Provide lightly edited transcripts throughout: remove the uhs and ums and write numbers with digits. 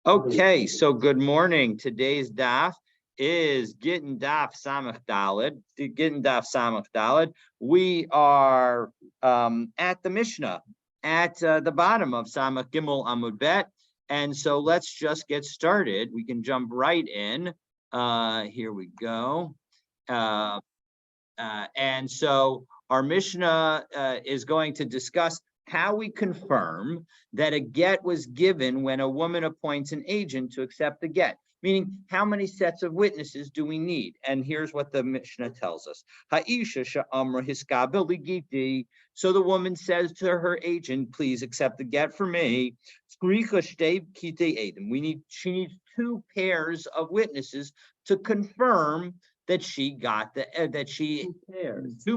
Okay, so good morning. Today's daf is Gittin daf Samach Daled. Gittin daf Samach Daled. We are at the Mishnah at the bottom of Samach Gimel Amud Bet, and so let's just get started. We can jump right in. Here we go. And so our Mishnah is going to discuss how we confirm that a get was given when a woman appoints an agent to accept the get, meaning how many sets of witnesses do we need? And here's what the Mishnah tells us. Ha'isha sha'amra hiskabel ligiti. So the woman says to her agent, please accept the get for me. She needs two pairs of witnesses to confirm that she got two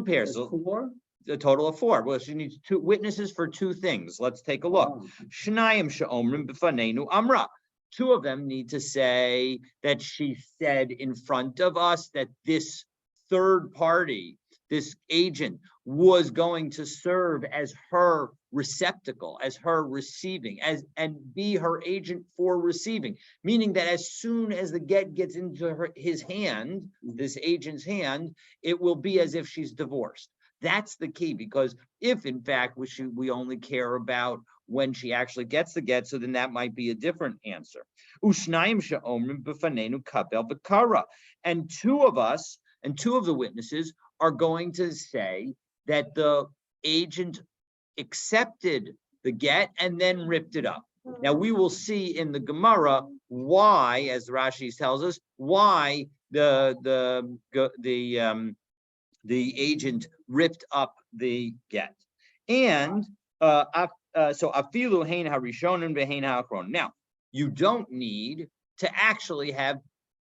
pairs. Four? A total of four. Well, she needs two witnesses for two things. Let's take a look. Shnayim she'omrim b'fanenu amra. Two of them need to say that she said in front of us that this third party, this agent, was going to serve as her receptacle, as her receiving, and be her agent for receiving. Meaning that as soon as the get gets into his hand, this agent's hand, it will be as if she's divorced. That's the key, because if in fact we only care about when she actually gets the get, so then that might be a different answer. And two of us, and two of the witnesses are going to say that the agent accepted the get and then ripped it up. Now we will see in the Gemara why, as Rashi tells us, why the agent ripped up the get. And so afilu hein harishonim ve'hein ha'achronim. Now, you don't need to actually have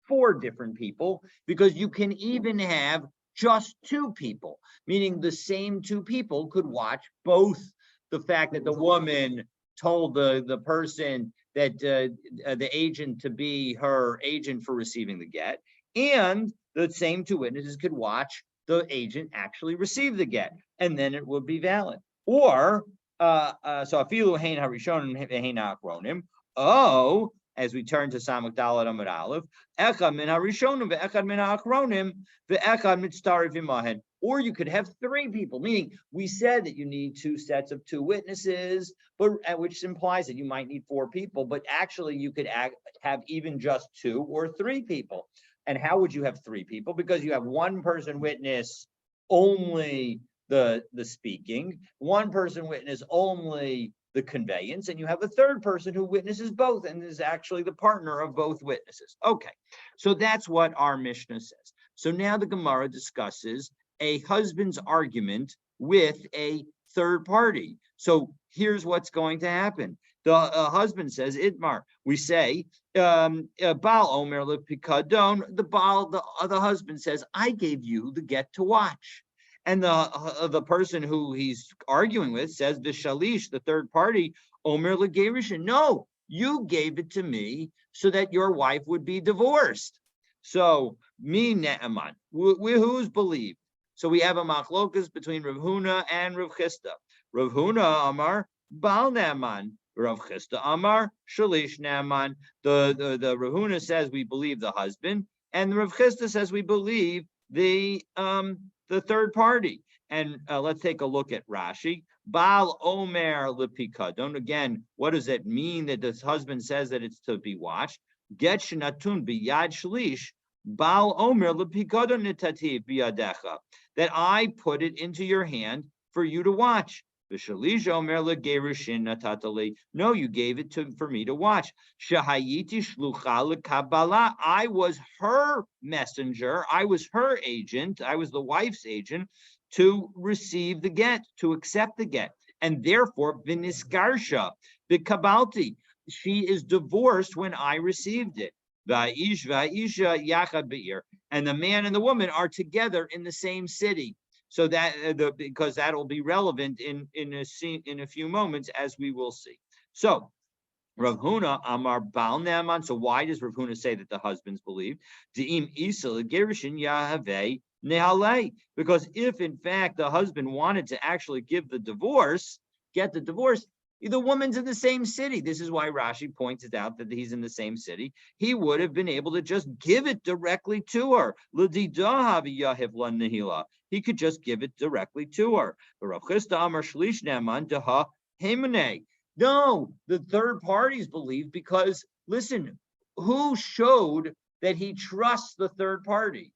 four different people, because you can even have just two people, meaning the same two people could watch both the fact that the woman told the person that the agent to be her agent for receiving the get, and the same two witnesses could watch the agent actually receive the get, and then it would be valid. Or so afilu hein harishonim ve'hein ha'achronim. Oh, as we turn to Samach Daled Amud Aleph, echad min harishonim ve'echad min ha'achronim ve'echad mitztarif imahen. Or you could have three people, meaning we said that you need two sets of two witnesses, but which implies that you might need four people, but actually you could have even just two or three people. And how would you have three people? Because you have one person witness only the speaking, one person witness only the conveyance, and you have a third person who witnesses both and is actually the partner of both witnesses. Okay, so that's what our Mishnah says. So now the Gemara discusses a husband's argument with a third party. So here's what's going to happen. The husband says, Itmar, we say, Baal Omer lepikadon, the husband says, I gave you the get to watch. And the person who he's arguing with says, Vishalish, the third party, Omer legerishin, no, you gave it to me so that your wife would be divorced. So, me ne'eman, who's believed? So we have a machlokas between Rav Huna and Rav Chisda. Rav Huna Amar, Baal ne'eman. Rav Chisda Amar, Shalish ne'eman. The Rav Huna says we believe the husband, and the Rav Chisda says we believe the third party. And let's take a look at Rashi. Baal Omer lepikadon. Again, what does it mean that this husband says that it's to be watched? Get shenatun biyad shlish. Baal Omer lepikadon nitativ biyadecha. That I put it into your hand for you to watch. V'shalish Omer legerushin natatali. No, you gave it for me to watch. Shahayiti shlucha lekabala. I was her messenger. I was her agent. I was the wife's agent to receive the get, to accept the get, and therefore v'nisgarsha b'kabalti. She is divorced when I received it. Va'ish va'isha yachad be'ir. And the man and the woman are together in the same city. So that because that will be relevant in a few moments, as we will see. So Rav Huna Amar Baal Ne'eman. So why does Rav Huna say that the husbands believe? De'im isa legerishin yahavei nehalei. Because if in fact the husband wanted to actually give the divorce, get the divorce, The woman's in the same city. This is why Rashi points it out that he's in the same city. He would have been able to just give it directly to her. He could just give it directly to her. No, the third parties believe because, listen, who showed that he trusts the third party?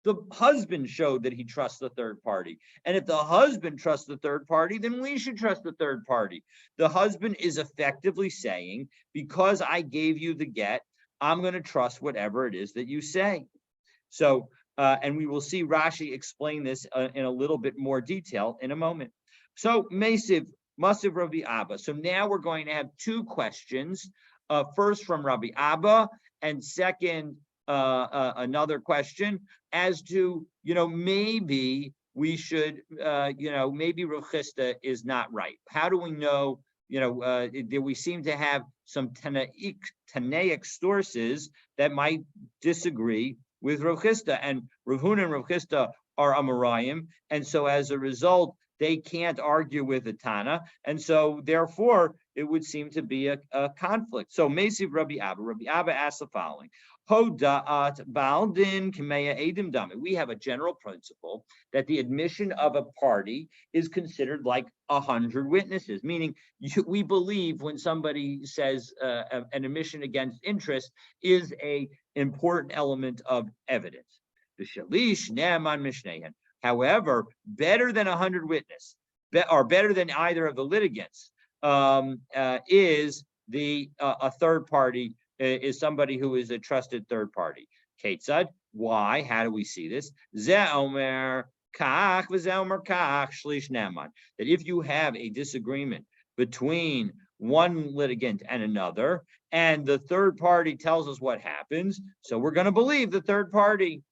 The husband showed that he trusts the third party. And if the husband trusts the third party, then we should trust the third party. The husband is effectively saying, because I gave you the get, I'm going to trust whatever it is that you say. So, and we will see Rashi explain this in a little bit more detail in a moment. So, Masiv Rabbi Abba. So now we're going to have two questions. First from Rabbi Abba, and second, another question as to, maybe we should, maybe Rav Chisda is not right. How do we know, we seem to have some Tanaic sources that might disagree with Rav Chisda, and Rav Huna and Rav Chisda are Amoraim, and so as a result, they can't argue with the Tana, and so therefore it would seem to be a conflict. So Mesiv Rabbi Abba asks the following: Hoda'at Baldin Kameya Edim Dami. We have a general principle that the admission of a party is considered like 100 witnesses, meaning we believe when somebody says an admission against interest is a important element of evidence. The Shalish Ne'aman Mishnehan. However, better than 100 witnesses, or better than either of the litigants, is a third party, is somebody who is a trusted third party. Ketzad, why? How do we see this? Ze'omer kach v'ze'omer kach shlish ne'aman. That if you have a disagreement between one litigant and another, and the third party tells us what happens, so we're going to believe the third party.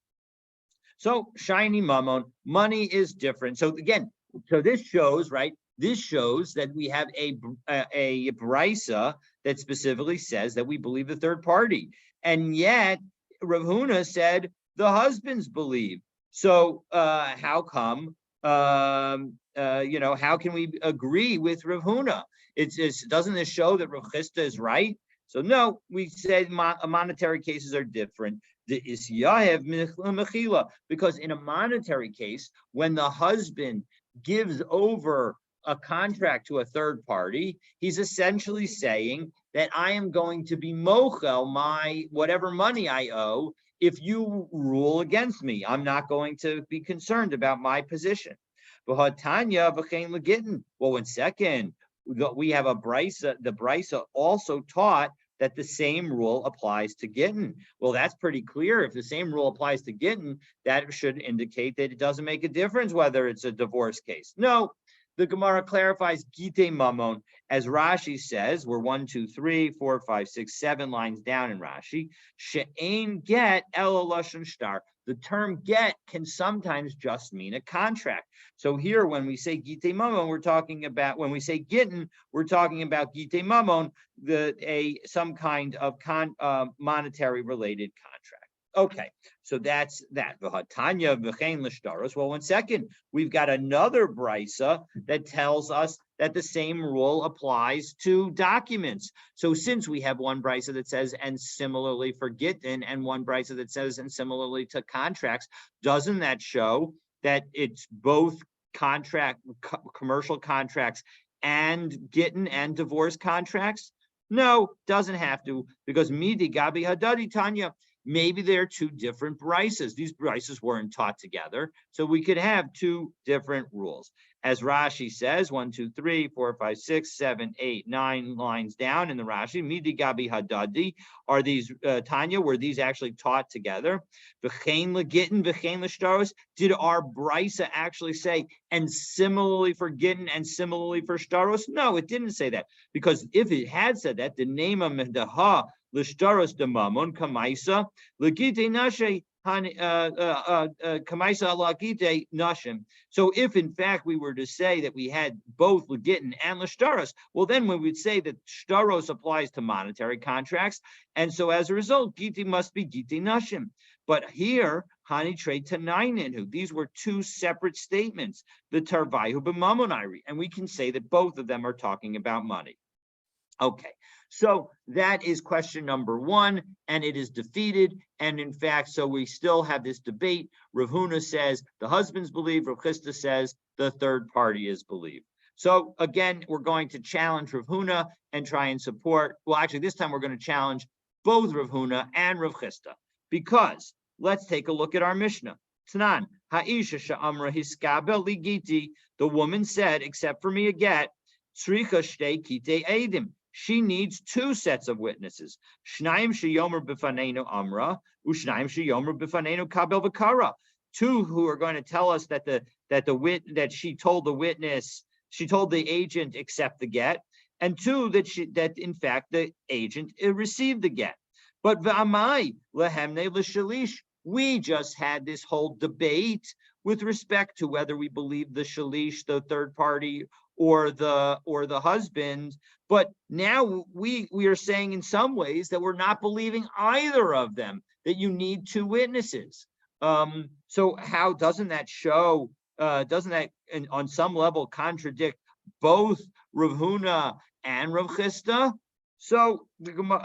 So shiny mammon, money is different. So again, this shows, right? This shows that we have a brisa that specifically says that we believe the third party, and yet Rav Huna said the husbands believe. So how come? How can we agree with Rav Huna? Doesn't this show that Rav Chisda is right? So no, we said monetary cases are different. Because in a monetary case, when the husband gives over a contract to a third party, he's essentially saying that I am going to be mochel my whatever money I owe if you rule against me. I'm not going to be concerned about my position. Well, in second, we have a brisa. The brisa also taught that the same rule applies to Gittin. Well, that's pretty clear. If the same rule applies to Gittin, that should indicate that it doesn't make a difference whether it's a divorce case. No, the Gemara clarifies Gittin Mamon, as Rashi says, we're 1, 2, 3, 4, 5, 6, 7 lines down in Rashi. She'ein get ela lashon shtar. The term get can sometimes just mean a contract. So here, when we say Gittin Mamon, we're talking about, when we say Gittin, we're talking about Gittin Mamon, some kind of monetary related contract. Okay, so that's that. Well, one second, we've got another brisa that tells us that the same rule applies to documents. So since we have one brisa that says, and similarly for Gittin, and one brisa that says, and similarly to contracts, doesn't that show that it's both commercial contracts and Gittin and divorce contracts? No, doesn't have to, because midi gabi hadadi tanya. Maybe they're two different brisas. These brisas weren't taught together, so we could have two different rules. As Rashi says, 1, 2, 3, 4, 5, 6, 7, 8, 9 lines down in the Rashi, Midi Gabi Hadadi, are these, Tanya, were these actually taught together? V'chein legittin, v'chein l'shtaros, did our brisa actually say, and similarly for Gittin and similarly for shtaros? No, it didn't say that, because if it had said that, the name of Medaha, l'shtaros de mamon, kamaisa, legite nashe, so if in fact we were to say that we had both Gittin and Lashtaros, well then we would say that Shtaros applies to monetary contracts, and so as a result, Gittin must be Gittin Nashim. But here, Hani trade Tanaininu. These were two separate statements, the Tarvaihu b'mamonari, and we can say that both of them are talking about money. Okay, so that is question number one, and it is defeated. And in fact, so we still have this debate. Rav Huna says the husbands believe, Rav Chisda says the third party is believed. So again, we're going to challenge Rav Huna and try and support. Well, actually, this time we're going to challenge both Rav Huna and Rav Chisda, because let's take a look at our Mishnah. Tanan, Ha'isha sha'amra hiskabel li giti. The woman said, except for me a get, tzricha shtei kite edim. She needs two sets of witnesses. Shnayim sheyomer b'fanenu amra, u'shnayim sheyomer b'fanenu kabel v'kara. Two who are going to tell us that she told the witness, she told the agent accept the get, and two that in fact the agent received the get. But v'amai lehemne l'shalish. We just had this whole debate with respect to whether we believe the shalish, the third party, or the husband. But now we are saying in some ways that we're not believing either of them, that you need two witnesses. So how doesn't that show, doesn't that on some level contradict both Rav Huna and Rav Chisda? So, okay,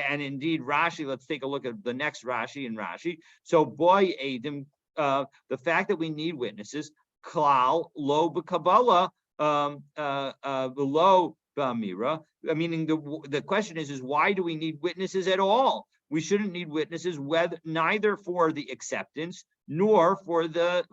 and indeed Rashi, let's take a look at the next Rashi in Rashi. So, boy, Adam, the fact that we need witnesses, klal lo b'kabbalah, below b'amira, meaning the question is why do we need witnesses at all? We shouldn't need witnesses neither for the acceptance nor for the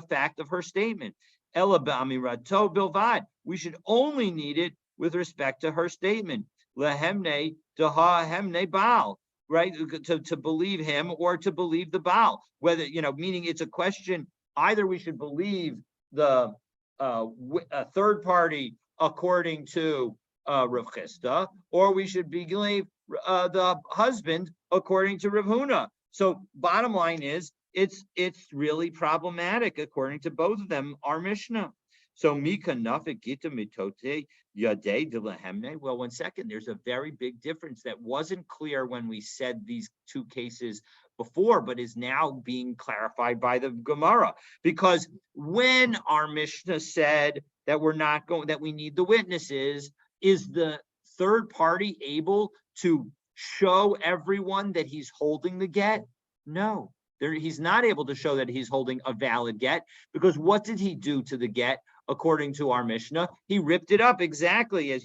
fact of her statement. Ela b'amira to bilvad. We should only need it with respect to her statement. Lehemne daha hemne baal, right? To believe him or to believe the Baal. Whether, meaning it's a question, either we should believe the third party according to Rav Chisda, or we should believe the husband according to Rav Huna. So bottom line is, it's really problematic according to both of them, our Mishnah. So Mika Nafik Gita Mitote Yadei de Lehemne. Well, 1 second, there's a very big difference that wasn't clear when we said these two cases before, but is now being clarified by the Gemara. Because when our Mishnah said that that we need the witnesses, is the third party able to show everyone that he's holding the get? No. He's not able to show that he's holding a valid get, because what did he do to the get? According to our Mishnah, he ripped it up exactly as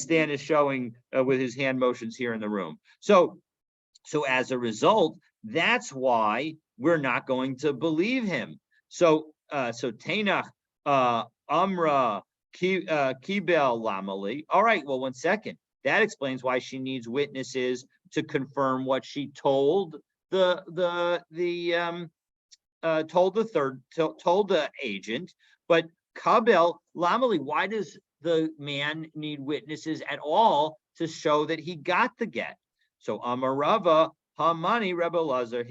Stan is showing with his hand motions here in the room. So as a result, that's why we're not going to believe him. So Tenach Amra Kibel Lamali. All right, well, 1 second. That explains why she needs witnesses to confirm what she told told the agent. But Kabel Lamali, why does the man need witnesses at all to show that he got the get? So Amarava Hamani Rebbe Lazar,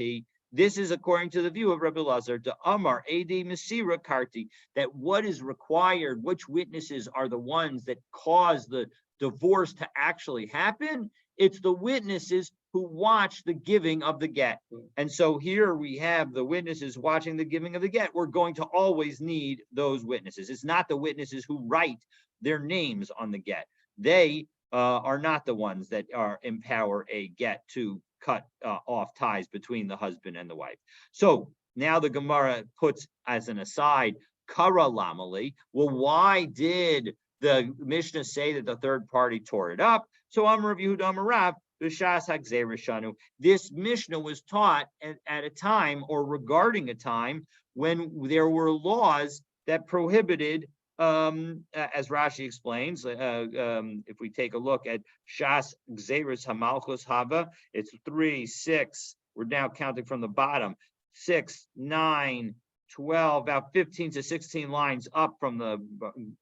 this is according to the view of Rebbe Lazar, to Amar Adi Masira Karti, that what is required, which witnesses are the ones that cause the divorce to actually happen? It's the witnesses who watch the giving of the get. And so here we have the witnesses watching the giving of the get. We're going to always need those witnesses. It's not the witnesses who write their names on the get. They are not the ones that empower a get to cut off ties between the husband and the wife. So now the Gemara puts as an aside, Kara Lamali. Well, why did the Mishnah say that the third party tore it up? So Amar Rav Yehuda Amar Rav, B'shas Hagzei Shanu. This Mishnah was taught at a time, or regarding a time, when there were laws that prohibited, as Rashi explains, if we take a look at Shas Gzeirus Hamalchus Hava, it's 3, 6. We're now counting from the bottom. 6, 9, 12, about 15 to 16 lines up from the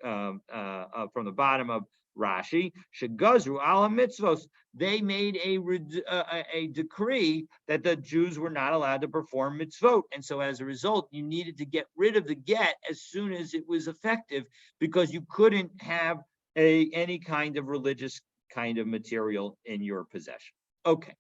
bottom of Rashi. Shegazru ala mitzvos. They made a decree that the Jews were not allowed to perform mitzvot, and so as a result, you needed to get rid of the get as soon as it was effective, because you couldn't have any kind of religious kind of material in your possession. Okay.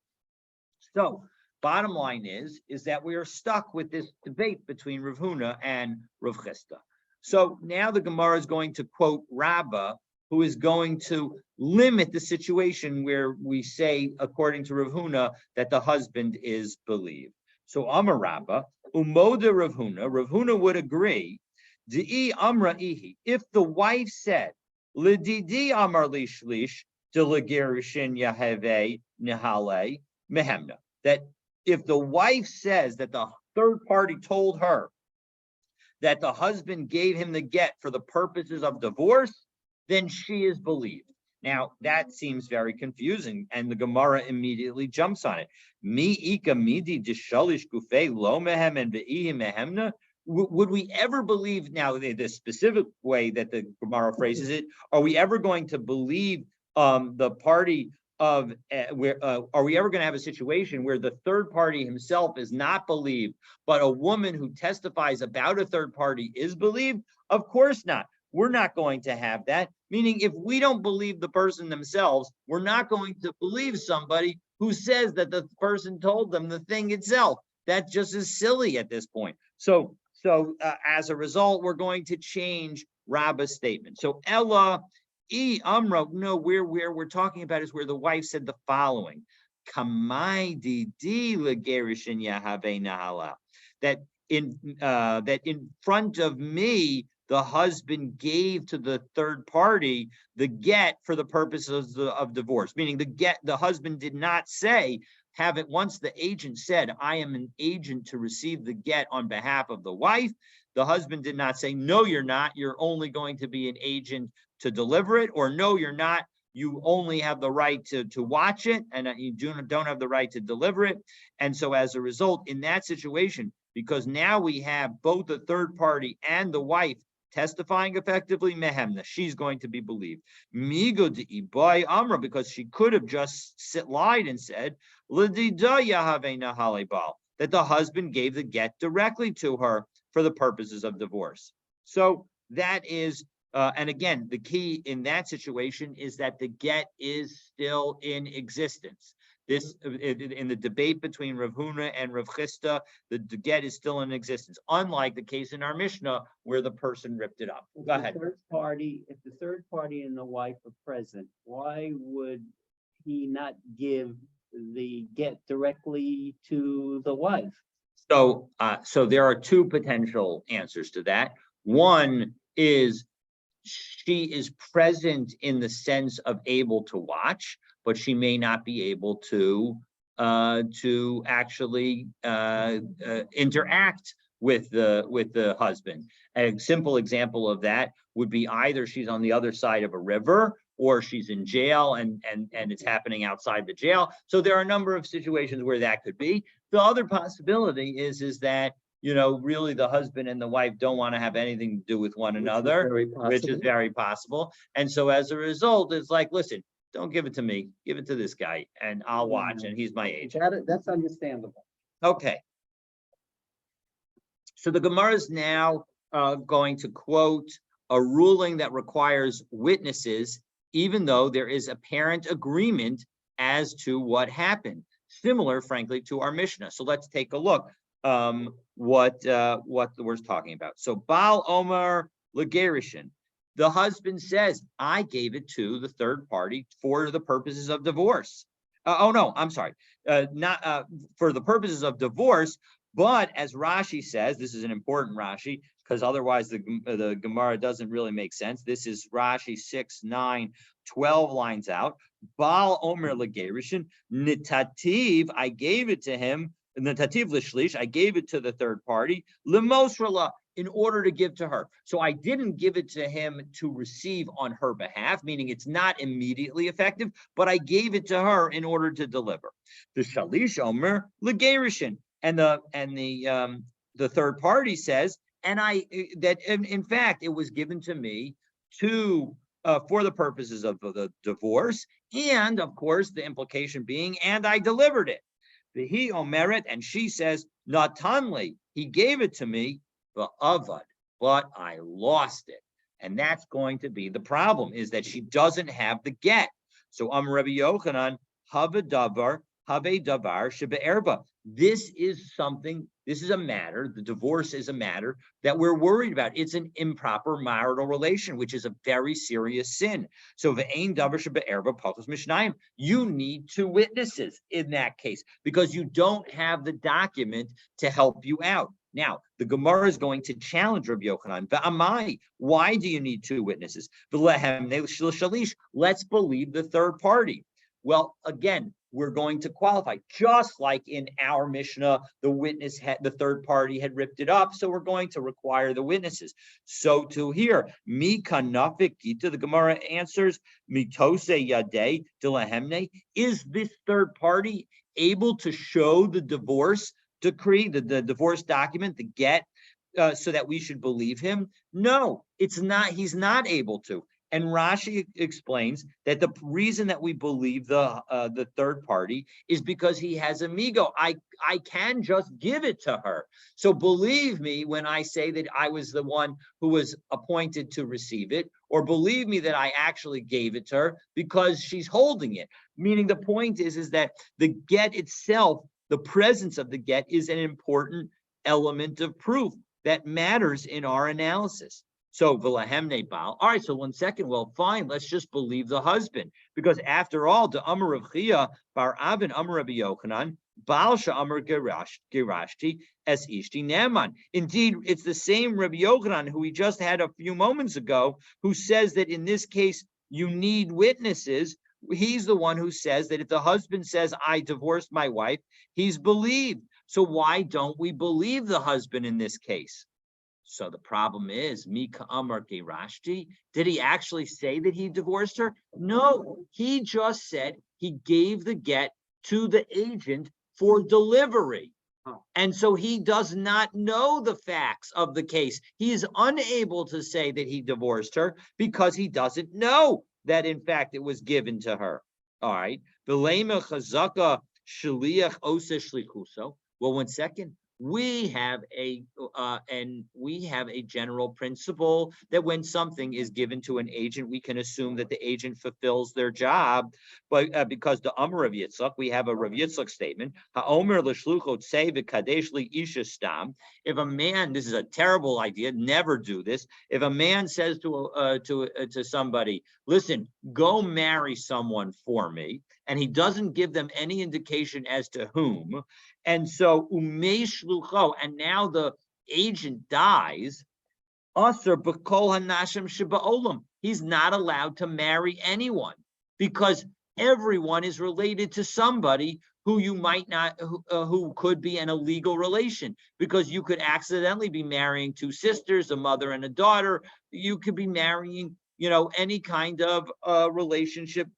So bottom line is that we are stuck with this debate between Rav Huna and Rav Chisda. So now the Gemara is going to quote Rabbah, who is going to limit the situation where we say, according to Rav Huna, that the husband is believed. So Amar Rabbah, Umoda Rav Huna would agree, Di'i Amra Ihi, if the wife said, Lididi Amar Lishlish, Delegerishin Yahave Nihale, Mehemna, that if the wife says that the third party told her that the husband gave him the get for the purposes of divorce, then she is believed. Now, that seems very confusing, and the Gemara immediately jumps on it. Mi ika midi dishalish gufei lo mehem and be'ihi mehemna. Would we ever believe, now the specific way that the Gemara phrases it, are we ever going to believe the party of are we ever going to have a situation where the third party himself is not believed, but a woman who testifies about a third party is believed? Of course not. We're not going to have that. Meaning, if we don't believe the person themselves, we're not going to believe somebody who says that the person told them the thing itself. That just is silly at this point. So as a result, we're going to change Rabbah's statement. So Ella Amra, no, where we're talking about is where the wife said the following: Kamai di legerishin Yahave Nahala, that in front of me the husband gave to the third party the get for the purposes of divorce. Meaning the husband did not say, have it. Once the agent said, I am an agent to receive the get on behalf of the wife, the husband did not say, no, you're not. You're only going to be an agent to deliver it, or no, you're not. You only have the right to watch it, and you don't have the right to deliver it. And so as a result, in that situation, because now we have both the third party and the wife testifying effectively, mehemna, she's going to be believed. Migo by Amra, because she could have just lied and said, that the husband gave the get directly to her for the purposes of divorce. So that is, and again, the key in that situation is that the get is still in existence. This, in the debate between Rav Huna and Rav Chisda, the get is still in existence, unlike the case in our Mishnah where the person ripped it up. Go ahead. If the third party and the wife are present, why would he not give the get directly to the wife? So there are two potential answers to that. One is she is present in the sense of able to watch, but she may not be able to actually interact with the husband. A simple example of that would be either she's on the other side of a river, or she's in jail and it's happening outside the jail. So there are a number of situations where that could be. The other possibility is that, you know, really the husband and the wife don't want to have anything to do with one another, which is very possible. And so as a result, it's like, listen, don't give it to me, give it to this guy, and I'll watch, and he's my agent. That's understandable. Okay. So the Gemara is now going to quote a ruling that requires witnesses, even though there is apparent agreement as to what happened. Similar, frankly, to our Mishnah. So let's take a look what we're talking about. So Baal Omer Legerishin, the husband says, I gave it to the third party for the purposes of divorce. Not for the purposes of divorce, but as Rashi says, this is an important Rashi, because otherwise the Gemara doesn't really make sense. This is Rashi 6, 9, 12 lines out. Baal Omer Legerishin, Nitativ, I gave it to him. Nitativ Lishlish, I gave it to the third party. Lemosrala, in order to give to her. So I didn't give it to him to receive on her behalf, meaning it's not immediately effective, but I gave it to her in order to deliver. The Shalish Omer Legerishin, and the third party says, and in fact it was given to me for the purposes of the divorce, and of course the implication being, and I delivered it. The he omeret, and she says, Natanli, he gave it to me, but I lost it. And that's going to be the problem, is that she doesn't have the get. So Rabbi Yochanan, have davar shebe'erba. This is something, this is a matter, the divorce is a matter that we're worried about. It's an improper marital relation, which is a very serious sin. So ve'ein davar shebe'erba pachos mishnayim. You need two witnesses in that case because you don't have the document to help you out. Now, the Gemara is going to challenge Rabbi Yochanan. V'amai, why do you need two witnesses? Let's believe the third party. Well, again, we're going to qualify, just like in our Mishnah, the third party had ripped it up, so we're going to require the witnesses. So to here, mi kanafik gita, the Gemara answers, mitose yadei dilahemne, is this third party able to show the divorce decree, the divorce document, the get, so that we should believe him? No, it's not. He's not able to. And Rashi explains that the reason that we believe the third party is because he has amigo. I can just give it to her. So believe me when I say that I was the one who was appointed to receive it, or believe me that I actually gave it to her because she's holding it. Meaning the point is that the get itself, the presence of the get, is an important element of proof that matters in our analysis. So v'lahemne bal. All right, so 1 second. Well, fine. Let's just believe the husband, because after all, the Amar of Chia bar Avin Amar Rabbi Yochanan Baal Sha'amar Girashti es Ishti Neman. Indeed, it's the same Rabbi Yochanan who we just had a few moments ago, who says that in this case you need witnesses. He's the one who says that if the husband says, I divorced my wife, he's believed. So why don't we believe the husband in this case? So the problem is, Mika Amar Gerashti, did he actually say that he divorced her? No, he just said he gave the get to the agent for delivery. And so he does not know the facts of the case. He is unable to say that he divorced her because he doesn't know that, in fact, it was given to her. All right. Well, 1 second. We have a general principle that when something is given to an agent, we can assume that the agent fulfills their job. But because the Amar of Yitzchak, we have a Rav Yitzchak statement. Ha'omer l'shluchot say v'kadesh li isha stam. If a man, this is a terrible idea, never do this. If a man says to somebody, listen, go marry someone for me, and he doesn't give them any indication as to whom, and so umeshlucho, and now the agent dies, asur b'kol hanashim sheba'olam. He's not allowed to marry anyone because everyone is related to somebody who you might not, who could be an illegal relation, because you could accidentally be marrying two sisters, a mother and a daughter. You could be marrying, any kind of relationship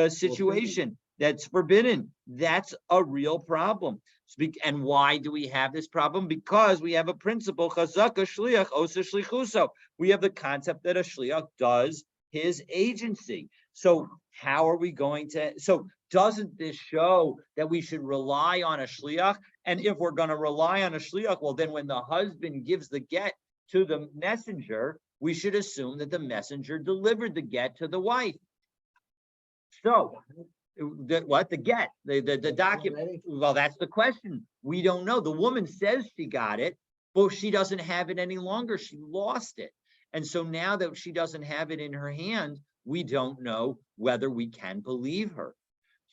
situation that's forbidden. That's a real problem. And why do we have this problem? Because we have a principle, chazaka shliach osa shlichuso. We have the concept that a shliach does his agency. So how are we going to, so doesn't this show that we should rely on a shliach? And if we're going to rely on a shliach, well, then when the husband gives the get to the messenger, we should assume that the messenger delivered the get to the wife. So the get, the document? Well, that's the question. We don't know. The woman says she got it, but she doesn't have it any longer. She lost it. And so now that she doesn't have it in her hand, we don't know whether we can believe her.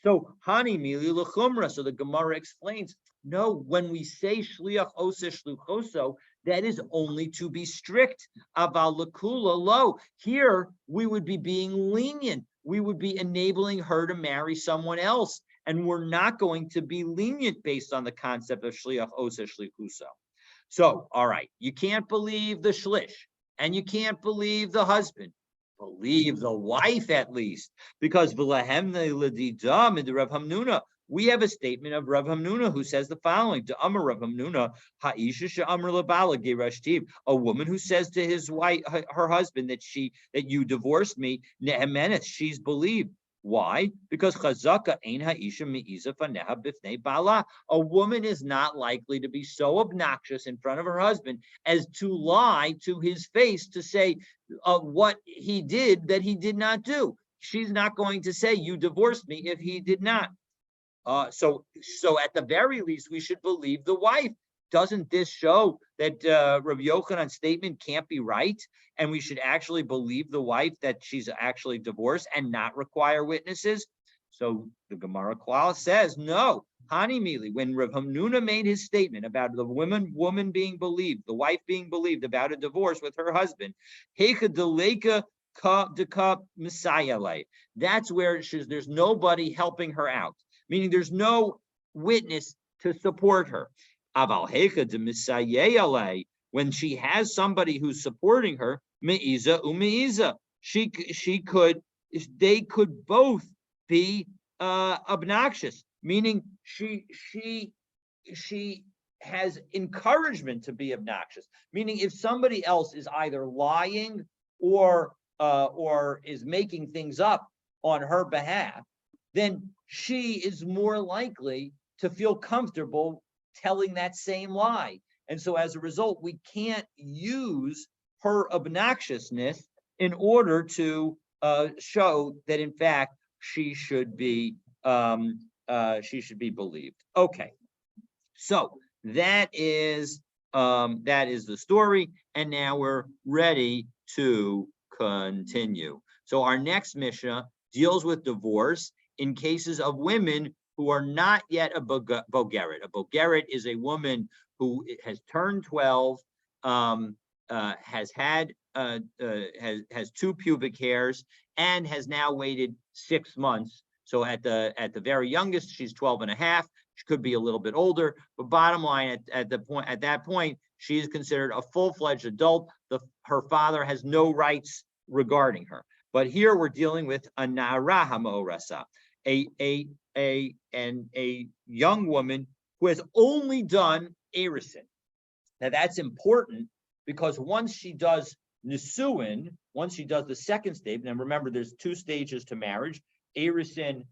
So Hani Mili L'chumra. So the Gemara explains, no, when we say Shliach Osa Shluchoso, that is only to be strict. Aval L'kula Lo. Here we would be being lenient. We would be enabling her to marry someone else. And we're not going to be lenient based on the concept of Shliach Osa Shlichuso. So, all right, you can't believe the shlish, and you can't believe the husband. Believe the wife at least, because we have a statement of Rav Hamnuna who says the following: to Amar Rav Hamnuna, a woman who says to his wife, her husband, that you divorced me, she's believed. Why? Because chazaka ein ha'isha me'iza faneha b'fnei bala. A woman is not likely to be so obnoxious in front of her husband as to lie to his face to say what he did that he did not do. she's not going to say you divorced me if he did not. So at the very least, we should believe the wife. Doesn't this show that Rabbi Yochanan's statement can't be right, and we should actually believe the wife that she's actually divorced and not require witnesses? So the Gemara Klal says no. Hani Mili, when Rav Hamnuna made his statement about the woman being believed, the wife being believed about a divorce with her husband, Hecha deleka ka deka Messiah. That's where there's nobody helping her out, meaning there's no witness to support her. Aval Hecha de Messiah, when she has somebody who's supporting her, Meiza umeiza, they could both be obnoxious, meaning she has encouragement to be obnoxious, meaning if somebody else is either lying or is making things up on her behalf, then she is more likely to feel comfortable telling that same lie. And so as a result, we can't use her obnoxiousness in order to show that in fact she should be believed. Okay, so that is the story, and now we're ready to continue. So our next Mishnah deals with divorce in cases of women who are not yet a bogeret. A bogeret is a woman who has turned 12, has had has 2 pubic hairs, and has now waited 6 months. So at the very youngest, she's 12 and a half. She could be a little bit older, but bottom line, at that point, she is considered a full-fledged adult. Her father has no rights regarding her. But here we're dealing with a na'ara ha'ma'orasa, a young woman who has only done erisin. Now that's important because once she does nisuin, once she does the second stage, and remember there's 2 stages to marriage, erisin,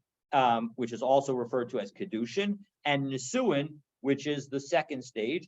which is also referred to as kedushin, and nisuin, which is the second stage.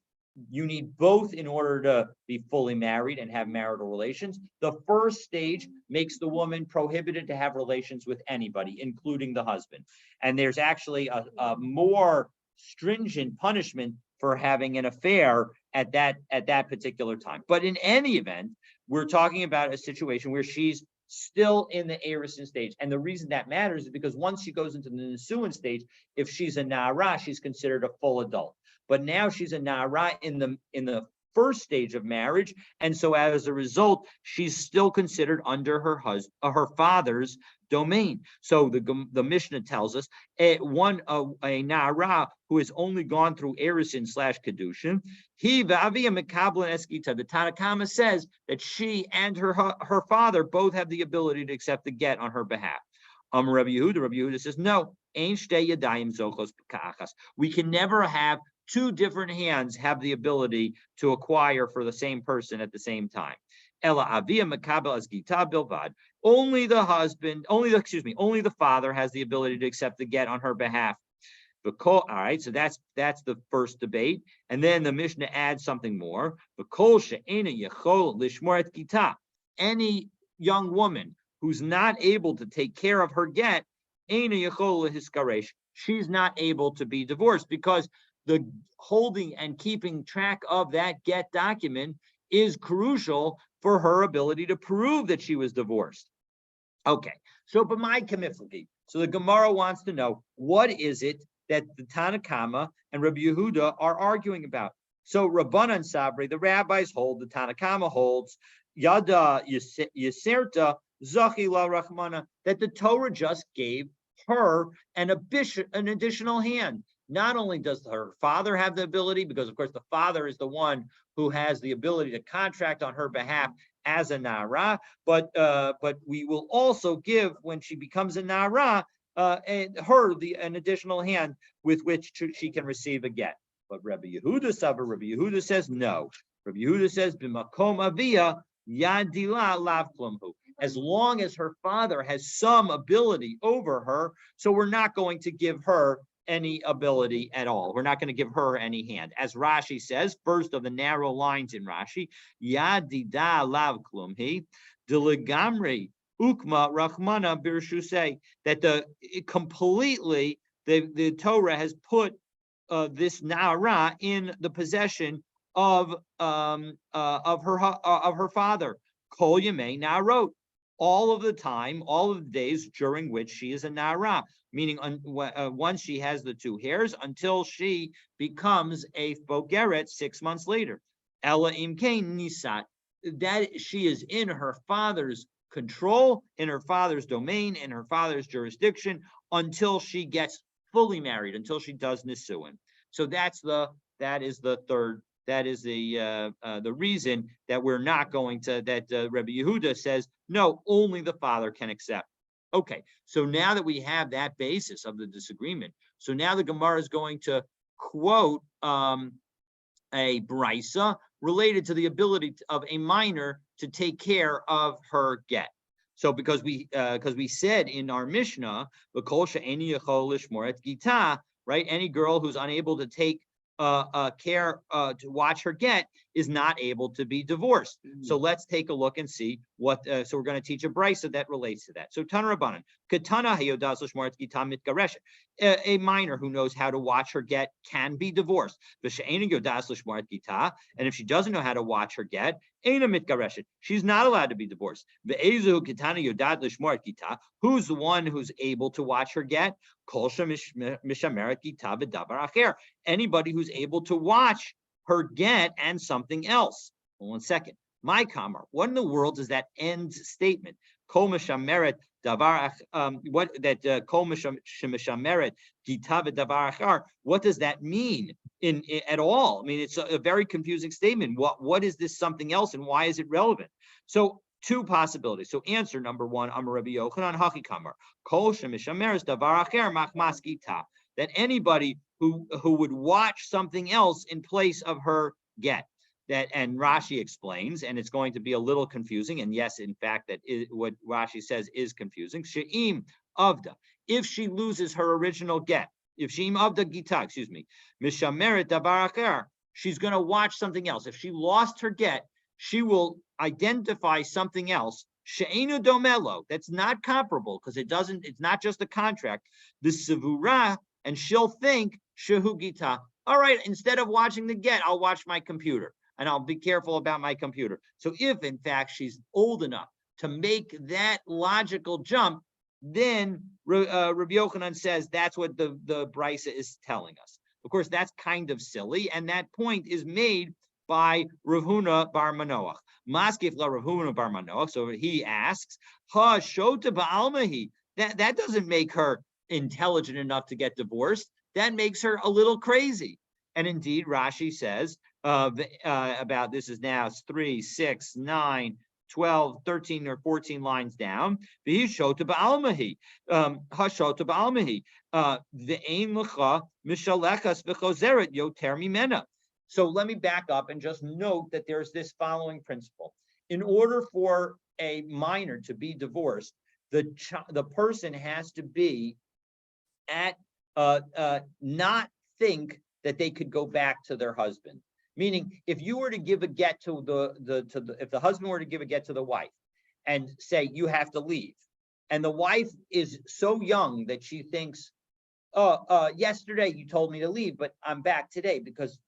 You need both in order to be fully married and have marital relations. The first stage makes the woman prohibited to have relations with anybody, including the husband. And there's actually a more stringent punishment for having an affair at that particular time. But in any event, we're talking about a situation where she's still in the erisin stage. And the reason that matters is because once she goes into the nisuin stage, if she's a na'ara, she's considered a full adult. But now she's a na'ara in the first stage of marriage, and so as a result, she's still considered under her father's domain. So the Mishnah tells us a na'ara who has only gone through erisin / kedushin, he v'avia mekablan eskita. The Tanna Kama says that she and her father both have the ability to accept the get on her behalf. Rabbi Yehuda says no. Ein shtei yadayim zochos ka'achas. We can never have 2 different hands have the ability to acquire for the same person at the same time. Ela avia makabel as gita bilvad. Only the father has the ability to accept the get on her behalf. All right, so that's the first debate, and then the Mishnah adds something more. Any young woman who's not able to take care of her get, she's not able to be divorced, because the holding and keeping track of that get document is crucial for her ability to prove that she was divorced. Okay, so but my kamiflagi. So the Gemara wants to know, what is it that the Tanna Kama and Rabbi Yehuda are arguing about? So Rabbanan Sabri, the rabbis hold, the Tanna Kama holds, Yada Yeserta Zachi La Rachmana, that the Torah just gave her an additional hand. Not only does her father have the ability, because of course the father is the one who has the ability to contract on her behalf as a na'ara, but we will also give, when she becomes a na'ara, an additional hand with which she can receive a get. But Rabbi Yehuda says no. Rabbi Yehuda says b'makom avia yadila lav klumhu. As long as her father has some ability over her, so we're not going to give her any ability at all. We're not going to give her any hand. As Rashi says, first of the narrow lines in Rashi, Yadida lav klumhi, delegamri Ukma Rachmana Birshusei, that the Torah has put this Na'ara in the possession of her father. Kol Yemei Na'arot, all of the time, all of the days during which she is a Na'ara, meaning once she has the two hairs until she becomes a Bogeret 6 months later. Ella Imkein Nisat, that she is in her father's control, in her father's domain, in her father's jurisdiction until she gets fully married, until she does nisuin. So that is the reason that we're not going to, that Rabbi Yehuda says, no, only the father can accept. Okay, so now that we have that basis of the disagreement, so now the Gemara is going to quote a brisa related to the ability of a minor to take care of her get. So because we said in our Mishnah, right, any girl who's unable to take care to watch her get is not able to be divorced. So let's take a look and see what. So we're going to teach a brisa that relates to that. So Tanarabanan, Katana hayodas l'shmoret gita mitgareshet. A minor who knows how to watch her get can be divorced. V'she'ena yodas l'shmoret gita, and if she doesn't know how to watch her get, ena mitgareshet, she's not allowed to be divorced. Ve'ezu katana yodad l'shmoret gita, who's the one who's able to watch her get? Kolsha mishameret gita v'davar acher, anybody who's able to watch her get and something else. Well, 1 second. My kamar, what in the world is that end statement? Kol mishameret davar, what that kol mishameret gita v'davar acher, what does that mean in at all? I mean, it's a very confusing statement. What is this something else, and why is it relevant? So two possibilities. So answer number one, Amar Rabbi Yochanan Hachi Kamar, Kol shemishameres davar acher machmas gita, that anybody who would watch something else in place of her get. That, and Rashi explains, and it's going to be a little confusing. And yes, in fact, what Rashi says is confusing. She'im avda, if she loses her original get, if she'im avda gita, excuse me, mishameret davar acher, she's going to watch something else. If she lost her get, she will identify something else. She'enu domelo, that's not comparable because it's not just a contract. The sivura, and she'll think shehu gita. All right, instead of watching the get, I'll watch my computer, and I'll be careful about my computer. So if in fact she's old enough to make that logical jump, then Rabbi Yochanan says that's what the brisa is telling us. Of course, that's kind of silly, and that point is made by Rav Huna bar Manoach. Maskif la Rav Huna bar Manoach. So he asks, ha shota ba'almahi. That doesn't make her intelligent enough to get divorced. That makes her a little crazy. And indeed, Rashi says about this is now 3, 6, 9, 12, 13, or 14 lines down. Shota ba'almahi. Hashota ba'almahi. Ve'ein lecha mishalechas v'chozeret yoter mimena. So let me back up and just note that there's this following principle. In order for a minor to be divorced, the person has to be at not think that they could go back to their husband. Meaning, if you were to give a get to if the husband were to give a get to the wife and say you have to leave, and the wife is so young that she thinks, yesterday you told me to leave, but I'm back today because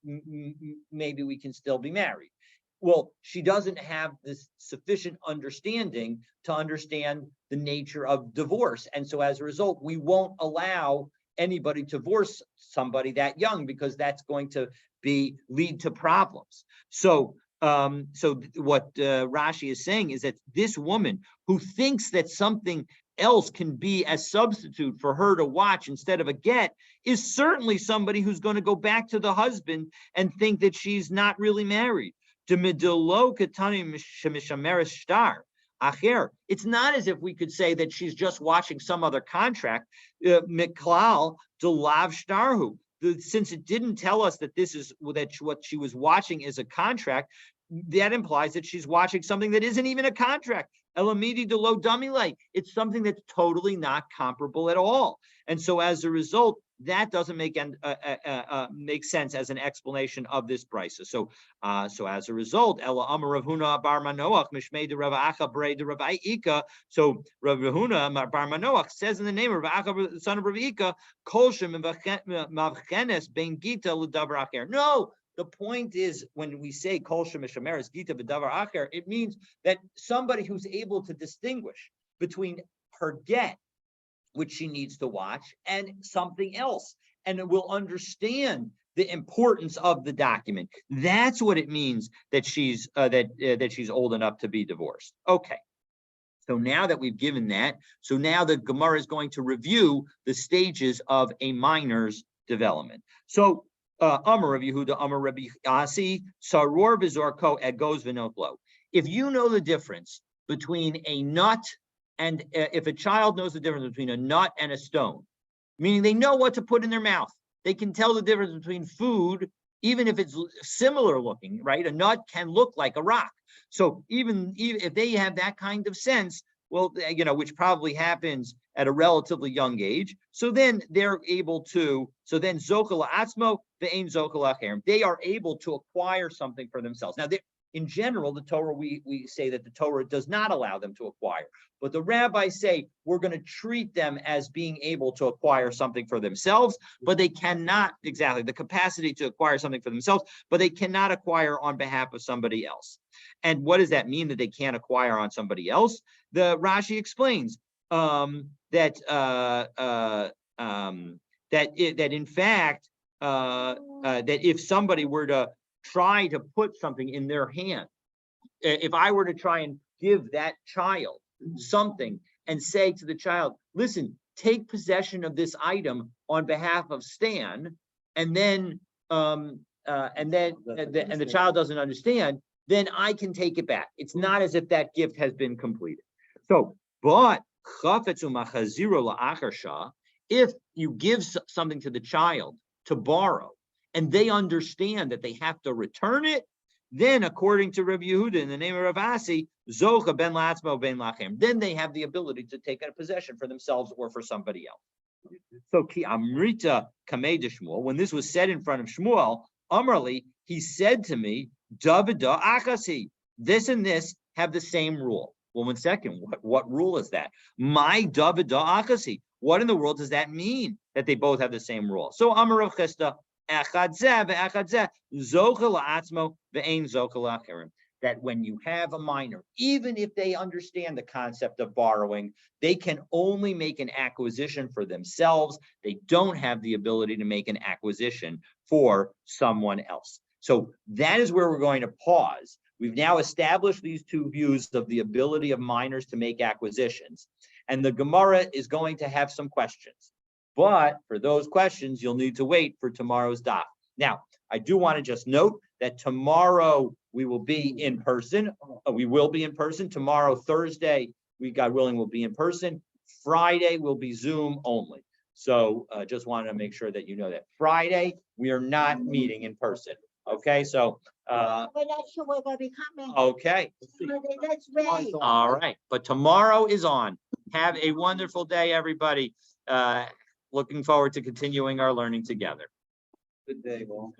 maybe we can still be married. Well, she doesn't have this sufficient understanding to understand the nature of divorce. And so as a result, we won't allow anybody to divorce somebody that young because that's going to lead to problems. So what Rashi is saying is that this woman who thinks that something else can be a substitute for her to watch instead of a get is certainly somebody who's going to go back to the husband and think that she's not really married. It's not as if we could say that she's just watching some other contract. Since it didn't tell us that what she was watching is a contract, that implies that she's watching something that isn't even a contract. Elamidi de lo damile. It's something that's totally not comparable at all. And so as a result, that doesn't make sense as an explanation of this brisa. So as a result, Ella Amar Rav Huna bar Manoach Mishmei de Rav Acha Brei de Rav Ika. So Rav Huna bar Manoach says in the name of Rav Acha, the son of Rav Ika, Kol Shem Mavchenes Ben Gita L'Davar Acher. No. The point is, when we say Kol Shemishameres Gita V'Davar Acher, it means that somebody who's able to distinguish between her get, which she needs to watch, and something else, and will understand the importance of the document. That's what it means that she's that she's old enough to be divorced. Okay. So now that we've given that, so now the Gemara is going to review the stages of a minor's development. So Amar Rabbi Yehuda, Amar Rabbi Asi, Saror Bizorko Egos Vinotlo. If you know the difference between a nut and if a child knows the difference between a nut and a stone, meaning they know what to put in their mouth, they can tell the difference between food, even if it's similar looking, right? A nut can look like a rock. So even if they have that kind of sense, well, which probably happens at a relatively young age. So then they're able to, Zokala Atzmo, Ve'ein Zokala Acherim. They are able to acquire something for themselves. Now, in general, the Torah, we say that the Torah does not allow them to acquire. But the rabbis say we're going to treat them as being able to acquire something for themselves, but they cannot, exactly, the capacity to acquire something for themselves, but they cannot acquire on behalf of somebody else. And what does that mean that they can't acquire on somebody else? The Rashi explains that in fact that if somebody were to try to put something in their hand, if I were to try and give that child something and say to the child, listen, take possession of this item on behalf of Stan, and then the child doesn't understand, then I can take it back. It's not as if that gift has been completed. So, but if you give something to the child to borrow, and they understand that they have to return it, then according to Rabbi Yehuda, in the name of Rav Asi, Zocha ben Latzmo ben Lachem, then they have the ability to take a possession for themselves or for somebody else. So Ki Amrita Kamei de Shmuel, when this was said in front of Shmuel, Amrli, he said to me, Davida Akasi, this and this have the same rule. Well, 1 second, what rule is that? My Davida Akasi. What in the world does that mean that they both have the same rule? So Amar Rav Chisda, that when you have a minor, even if they understand the concept of borrowing, they can only make an acquisition for themselves. They don't have the ability to make an acquisition for someone else. So that is where we're going to pause. We've now established these two views of the ability of minors to make acquisitions, and the Gemara is going to have some questions. But for those questions, you'll need to wait for tomorrow's daf. Now, I do want to just note that tomorrow we will be in person. We will be in person. Tomorrow, Thursday, we, God willing, will be in person. Friday will be Zoom only. So just wanted to make sure that you know that. Friday, we are not meeting in person. Okay, so We're not sure we're going to be coming. okay. That's right. All right, but tomorrow is on. Have a wonderful day, everybody. Looking forward to continuing our learning together. Good day, well.